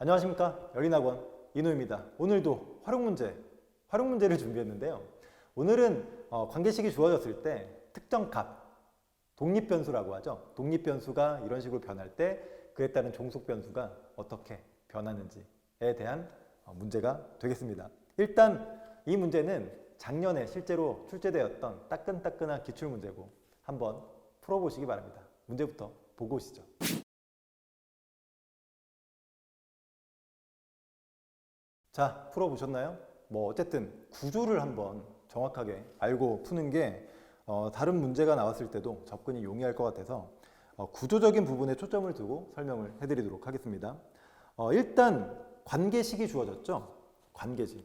안녕하십니까, 열린학원 이노입니다. 오늘도 활용문제를 준비했는데요. 오늘은 관계식이 주어졌을 때 특정 값, 독립변수라고 하죠. 독립변수가 이런 식으로 변할 때 그에 따른 종속변수가 어떻게 변하는지에 대한 문제가 되겠습니다. 일단 이 문제는 작년에 실제로 출제되었던 따끈따끈한 기출문제고 한번 풀어보시기 바랍니다. 문제부터 보고 오시죠. 자, 풀어보셨나요? 어쨌든 구조를 한번 정확하게 알고 푸는 게 다른 문제가 나왔을 때도 접근이 용이할 것 같아서 구조적인 부분에 초점을 두고 설명을 해드리도록 하겠습니다. 일단 관계식이 주어졌죠. 관계식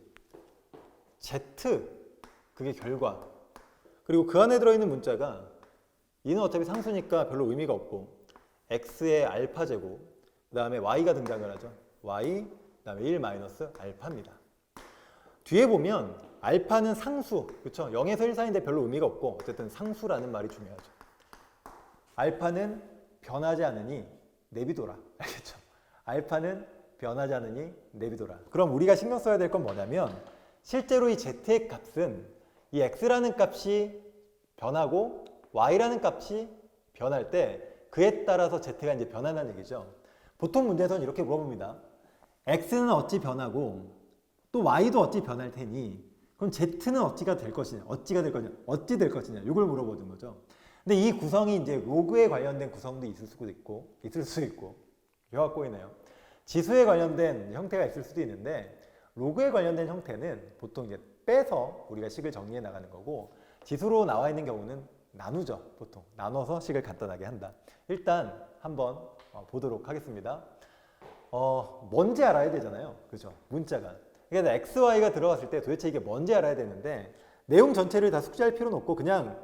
Z, 그게 결과, 그리고 그 안에 들어있는 문자가 이는 어차피 상수니까 별로 의미가 없고 x의 알파 제곱, 그 다음에 y가 등장을 하죠. y, 그 다음에 1 마이너스 알파입니다. 뒤에 보면 알파는 상수, 그렇죠? 0에서 1 사이인데 별로 의미가 없고 어쨌든 상수라는 말이 중요하죠. 알파는 변하지 않으니 내비둬라. 알겠죠? 알파는 변하지 않으니 내비둬라. 그럼 우리가 신경 써야 될 건 뭐냐면 실제로 이 z의 값은 이 x라는 값이 변하고 y라는 값이 변할 때 그에 따라서 z가 이제 변한다는 얘기죠. 보통 문제에서는 이렇게 물어봅니다. x는 어찌 변하고 또 y도 어찌 변할 테니 그럼 z는 어찌가 될 것이냐, 어찌 될 것이냐, 이걸 물어보는 거죠. 근데 이 구성이 이제 로그에 관련된 구성도 있을 수 있고, 혀가 꼬이네요. 지수에 관련된 형태가 있을 수도 있는데 로그에 관련된 형태는 보통 이제 빼서 우리가 식을 정리해 나가는 거고 지수로 나와 있는 경우는 나누죠. 보통 나눠서 식을 간단하게 한다. 일단 한번 보도록 하겠습니다. 뭔지 알아야 되잖아요. 그죠? 문자가. 그러니까 x, y가 들어갔을 때 도대체 이게 뭔지 알아야 되는데 내용 전체를 다 숙지할 필요는 없고 그냥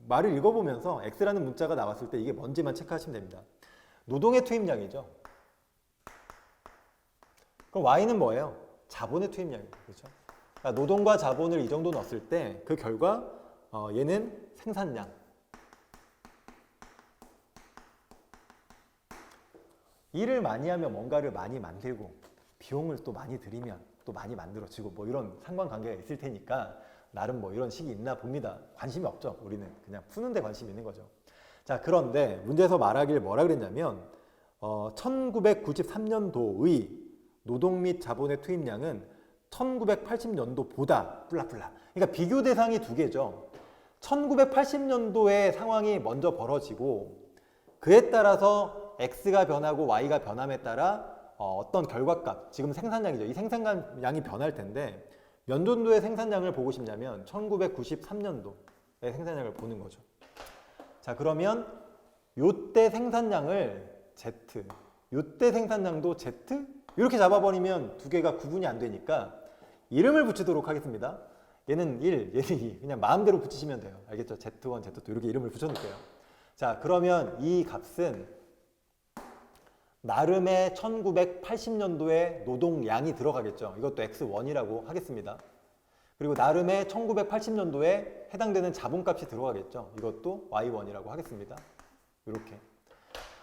말을 읽어보면서 x라는 문자가 나왔을 때 이게 뭔지만 체크하시면 됩니다. 노동의 투입량이죠. 그럼 y는 뭐예요? 자본의 투입량이에요. 그렇죠? 그러니까 노동과 자본을 이 정도 넣었을 때 그 결과 얘는 생산량. 일을 많이 하면 뭔가를 많이 만들고 비용을 또 많이 들이면 또 많이 만들어지고 이런 상관관계가 있을 테니까 나름 이런 식이 있나 봅니다. 관심이 없죠. 우리는 그냥 푸는 데 관심이 있는 거죠. 자, 그런데 문제에서 말하길 뭐라 그랬냐면 1993년도의 노동 및 자본의 투입량은 1980년도보다 플라플라. 그러니까 비교 대상이 두 개죠. 1980년도의 상황이 먼저 벌어지고 그에 따라서 x가 변하고 y가 변함에 따라 어떤 결과값, 지금 생산량이죠. 이 생산량이 변할 텐데 몇 년도의 생산량을 보고 싶냐면 1993년도의 생산량을 보는 거죠. 자, 그러면 요때 생산량을 z, 요때 생산량도 z? 이렇게 잡아버리면 두 개가 구분이 안 되니까 이름을 붙이도록 하겠습니다. 얘는 1, 얘는 2. 그냥 마음대로 붙이시면 돼요. 알겠죠? Z1, Z2 이렇게 이름을 붙여놓을게요. 자, 그러면 이 값은 나름의 1980년도에 노동량이 들어가겠죠. 이것도 X1이라고 하겠습니다. 그리고 나름의 1980년도에 해당되는 자본값이 들어가겠죠. 이것도 Y1이라고 하겠습니다. 이렇게.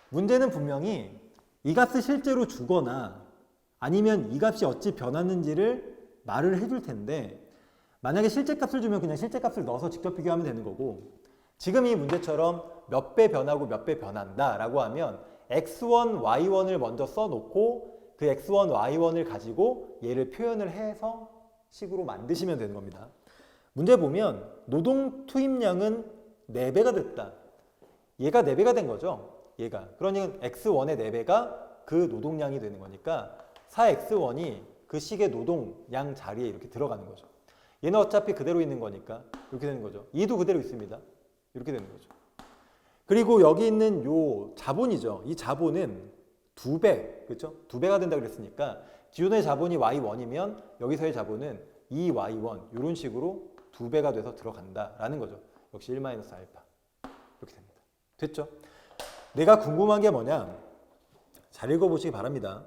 문제는 분명히 이 값을 실제로 주거나 아니면 이 값이 어찌 변하는지를 말을 해줄 텐데 만약에 실제값을 주면 그냥 실제값을 넣어서 직접 비교하면 되는 거고 지금 이 문제처럼 몇 배 변하고 몇 배 변한다 라고 하면 x1, y1을 먼저 써놓고 그 x1, y1을 가지고 얘를 표현을 해서 식으로 만드시면 되는 겁니다. 문제 보면 노동 투입량은 4배가 됐다. 얘가 4배가 된 거죠. 얘가. 그러니까 x1의 4배가 그 노동량이 되는 거니까 4x1이 그 식의 노동량 자리에 이렇게 들어가는 거죠. 얘는 어차피 그대로 있는 거니까 이렇게 되는 거죠. 2도 그대로 있습니다. 이렇게 되는 거죠. 그리고 여기 있는 요 자본이죠. 이 자본은 2배, 그렇죠? 2배가 된다고 그랬으니까 기존의 자본이 y1이면 여기서의 자본은 2y1 이런 식으로 2배가 돼서 들어간다라는 거죠. 역시 1-알파 이렇게 됩니다. 됐죠? 내가 궁금한 게 뭐냐? 잘 읽어보시기 바랍니다.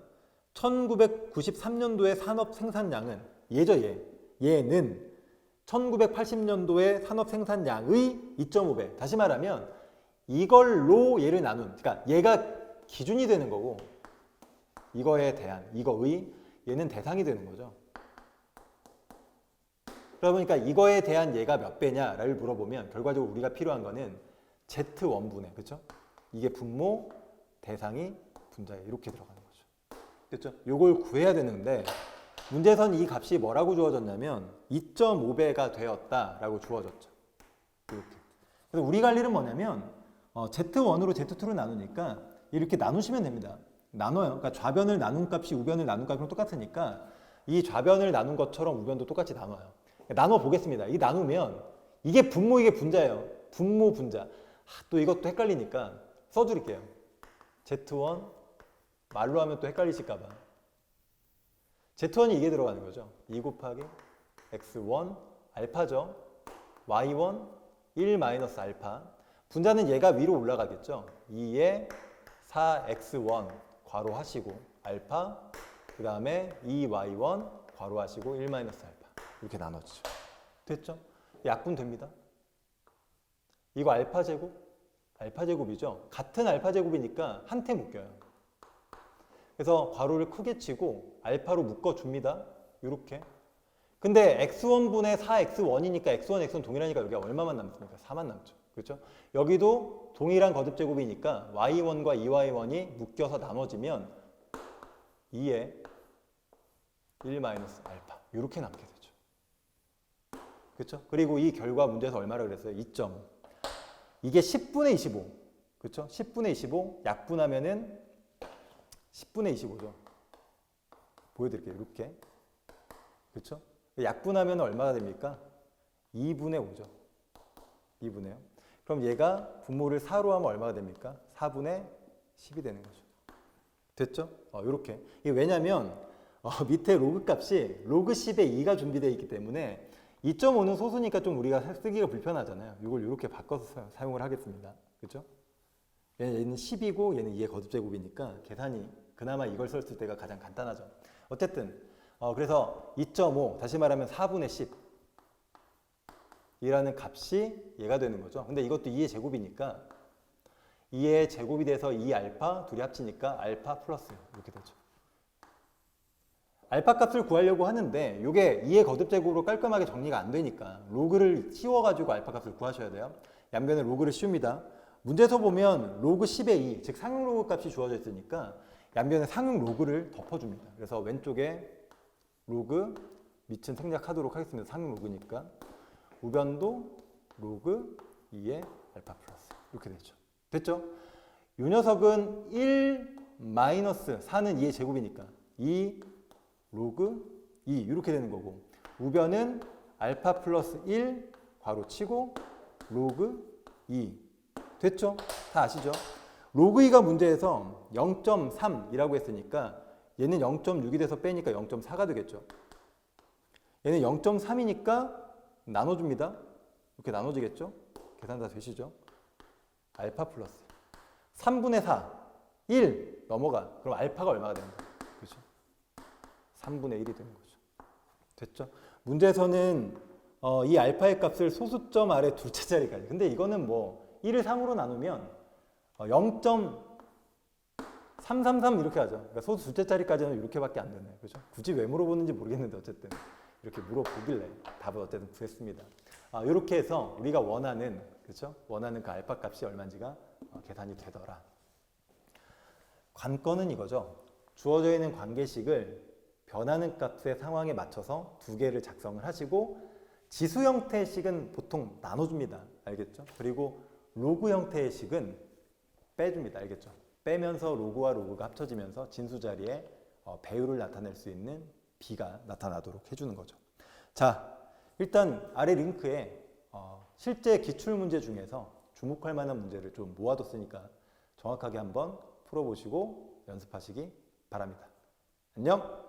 1993년도의 산업 생산량은 얘죠, 얘는 1980년도의 산업 생산량의 2.5배. 다시 말하면 이걸로 얘를 나눈, 그러니까 얘가 기준이 되는 거고 이거에 대한, 이거의 얘는 대상이 되는 거죠. 그러다 보니까 이거에 대한 얘가 몇 배냐를 물어보면 결과적으로 우리가 필요한 거는 Z1분의, 그렇죠? 이게 분모, 대상이 분자에 이렇게 들어가는 거죠. 그렇죠? 요걸 구해야 되는데 문제에서는 이 값이 뭐라고 주어졌냐면 2.5배가 되었다라고 주어졌죠. 이렇게. 그래서 우리가 할 일은 뭐냐면 Z1으로 Z2로 나누니까 이렇게 나누시면 됩니다. 나눠요. 그러니까 좌변을 나눈 값이 우변을 나눈 값이랑 똑같으니까 이 좌변을 나눈 것처럼 우변도 똑같이 나눠요. 나눠 보겠습니다. 이 나누면 이게 분모, 이게 분자예요. 분모, 분자. 또 이것도 헷갈리니까 써드릴게요. Z1 말로 하면 또 헷갈리실까 봐. Z1이 이게 들어가는 거죠. 2 곱하기 X1 알파죠. Y1 1 마이너스 알파. 분자는 얘가 위로 올라가겠죠. 2에 4X1 괄호 하시고 알파, 그 다음에 2Y1 괄호 하시고 1 마이너스 알파. 이렇게 나눠지죠. 됐죠? 약분 됩니다. 이거 알파 제곱? 알파 제곱이죠. 같은 알파 제곱이니까 한테 묶여요. 그래서 괄호를 크게 치고 알파로 묶어줍니다. 이렇게. 근데 x1분의 4x1이니까 x1, x1 동일하니까 여기 얼마만 남습니까? 4만 남죠. 그렇죠? 여기도 동일한 거듭제곱이니까 y1과 2y1이 묶여서 나눠지면 2에 1 마이너스 알파 이렇게 남게 되죠. 그렇죠? 그리고 이 결과 문제에서 얼마라 그랬어요? 2.5. 이게 10분의 25. 그렇죠? 10분의 25 약분하면은 10분의 25죠. 보여드릴게요. 이렇게. 그렇죠? 약분하면 얼마가 됩니까? 2분의 5죠. 2분의 5. 그럼 얘가 분모를 4로 하면 얼마가 됩니까? 4분의 10이 되는 거죠. 됐죠? 이렇게. 이게 왜냐면 밑에 로그 값이 로그 10에 2가 준비되어 있기 때문에 2.5는 소수니까 좀 우리가 쓰기가 불편하잖아요. 이걸 이렇게 바꿔서 사용을 하겠습니다. 그렇죠? 얘는 10이고 얘는 2의 거듭제곱이니까 계산이 그나마 이걸 썼을 때가 가장 간단하죠. 어쨌든 그래서 2.5 다시 말하면 4분의 10 이라는 값이 얘가 되는 거죠. 근데 이것도 2의 제곱이니까 2의 제곱이 돼서 2알파 둘이 합치니까 알파 플러스 이렇게 되죠. 알파 값을 구하려고 하는데 이게 2의 거듭제곱으로 깔끔하게 정리가 안 되니까 로그를 씌워가지고 알파 값을 구하셔야 돼요. 양변에 로그를 씌웁니다. 문제에서 보면 로그 10의 2, 즉 상응 로그 값이 주어져 있으니까 양변에 상응 로그를 덮어줍니다. 그래서 왼쪽에 로그 밑은 생략하도록 하겠습니다. 상응 로그니까 우변도 로그 2의 알파 플러스 이렇게 되죠. 됐죠? 이 녀석은 1 마이너스 4는 2의 제곱이니까 2 로그 2 이렇게 되는 거고 우변은 알파 플러스 1 괄호 치고 로그 2 됐죠? 다 아시죠? 로그 2가 문제에서 0.3이라고 했으니까 얘는 0.6이 돼서 빼니까 0.4가 되겠죠. 얘는 0.3이니까 나눠줍니다. 이렇게 나눠지겠죠? 계산 다 되시죠? 알파 플러스 3분의 4 1 넘어가. 그럼 알파가 얼마가 되는 거예요? 그렇죠? 3분의 1이 되는 거죠. 됐죠? 문제에서는 이 알파의 값을 소수점 아래 둘째 자리까지. 근데 이거는 뭐 1을 3으로 나누면 0.333 이렇게 하죠. 그러니까 소수 둘째 자리까지는 이렇게밖에 안 되네요. 그렇죠? 굳이 왜 물어보는지 모르겠는데 어쨌든 이렇게 물어보길래 답을 어쨌든 구했습니다. 이렇게 해서 우리가 원하는 그렇죠? 원하는 그 알파 값이 얼마인지가 계산이 되더라. 관건은 이거죠. 주어져 있는 관계식을 변하는 값의 상황에 맞춰서 두 개를 작성을 하시고 지수 형태의 식은 보통 나눠줍니다. 알겠죠? 그리고 로그 형태의 식은 빼줍니다. 알겠죠? 빼면서 로그와 로그가 합쳐지면서 진수 자리에 배율을 나타낼 수 있는 b가 나타나도록 해주는 거죠. 자, 일단 아래 링크에 실제 기출문제 중에서 주목할 만한 문제를 좀 모아뒀으니까 정확하게 한번 풀어보시고 연습하시기 바랍니다. 안녕!